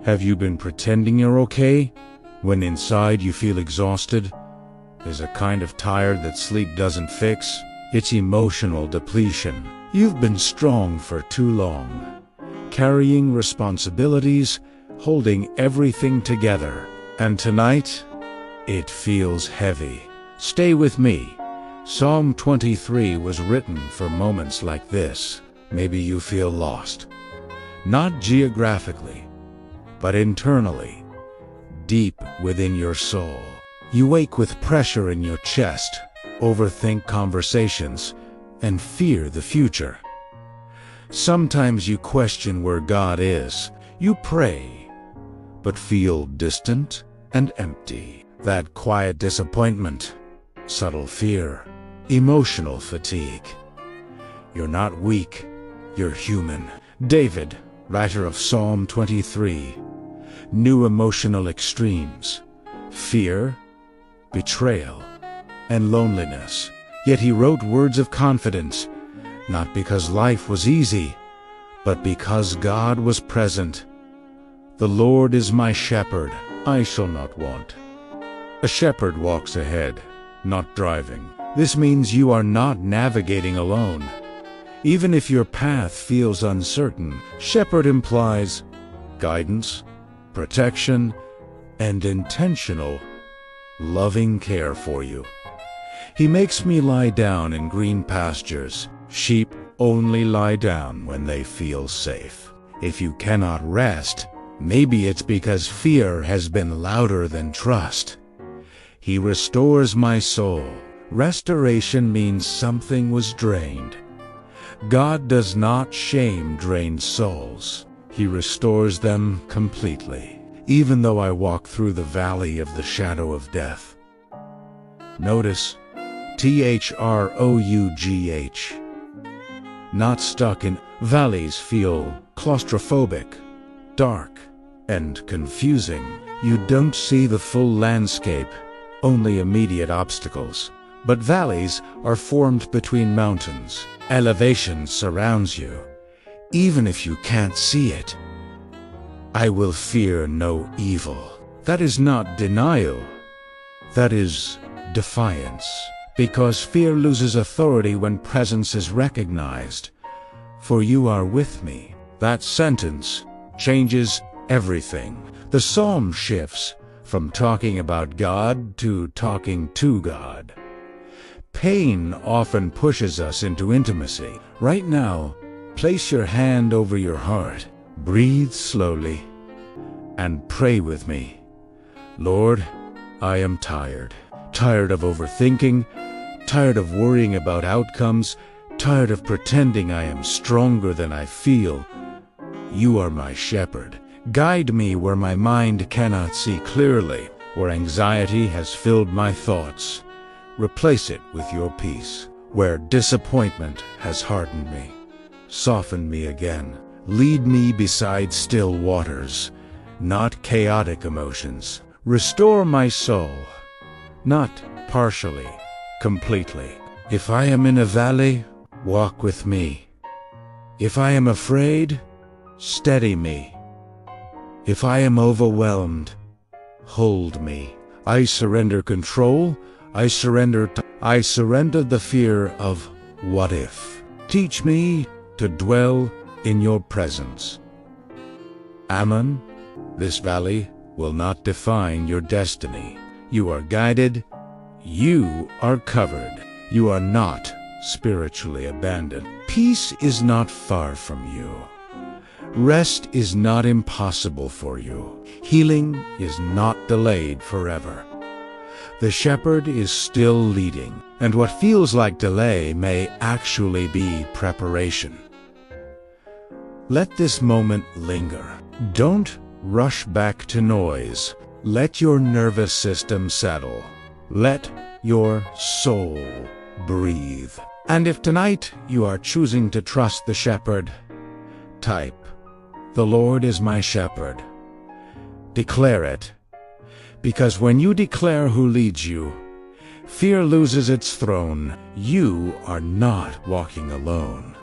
Have you been pretending you're okay, when inside you feel exhausted? There's a kind of tired that sleep doesn't fix. It's emotional depletion. You've been strong for too long, carrying responsibilities, holding everything together. And tonight, it feels heavy. Stay with me. Psalm 23 was written for moments like this. Maybe you feel lost. Not geographically, but internally, deep within your soul. You wake with pressure in your chest, overthink conversations, and fear the future. Sometimes you question where God is. You pray, but feel distant and empty. That quiet disappointment, subtle fear, emotional fatigue. You're not weak, you're human. David, writer of Psalm 23, knew emotional extremes, fear, betrayal, and loneliness. Yet he wrote words of confidence, not because life was easy, but because God was present. The Lord is my shepherd, I shall not want. A shepherd walks ahead, not driving. This means you are not navigating alone. Even if your path feels uncertain, shepherd implies guidance, protection, and intentional, loving care for you. He makes me lie down in green pastures. Sheep only lie down when they feel safe. If you cannot rest, maybe it's because fear has been louder than trust. He restores my soul. Restoration means something was drained. God does not shame drained souls. He restores them completely. Even though I walk through the valley of the shadow of death. Notice, THROUGH. Not stuck in. Valleys feel claustrophobic, dark, and confusing. You don't see the full landscape, only immediate obstacles. But valleys are formed between mountains. Elevation surrounds you, even if you can't see it. I will fear no evil. That is not denial. That is defiance. Because fear loses authority when presence is recognized. For you are with me. That sentence changes everything. The psalm shifts from talking about God to talking to God. Pain often pushes us into intimacy. Right now, place your hand over your heart. Breathe slowly and pray with me. Lord, I am tired. Tired of overthinking, tired of worrying about outcomes, tired of pretending I am stronger than I feel. You are my shepherd. Guide me where my mind cannot see clearly, where anxiety has filled my thoughts. Replace it with your peace. Where disappointment has hardened me, soften me again. Lead me beside still waters, not chaotic emotions. Restore my soul, not partially, completely. If I am in a valley, walk with me. If I am afraid, steady me. If I am overwhelmed, hold me. I surrender control. I surrender the fear of what if. Teach me to dwell in your presence. Amen. This valley will not define your destiny. You are guided. You are covered. You are not spiritually abandoned. Peace is not far from you. Rest is not impossible for you. Healing is not delayed forever. The shepherd is still leading, and what feels like delay may actually be preparation. Let this moment linger. Don't rush back to noise. Let your nervous system settle. Let your soul breathe. And if tonight you are choosing to trust the shepherd, type, "The Lord is my shepherd." Declare it. Because when you declare who leads you, fear loses its throne. You are not walking alone.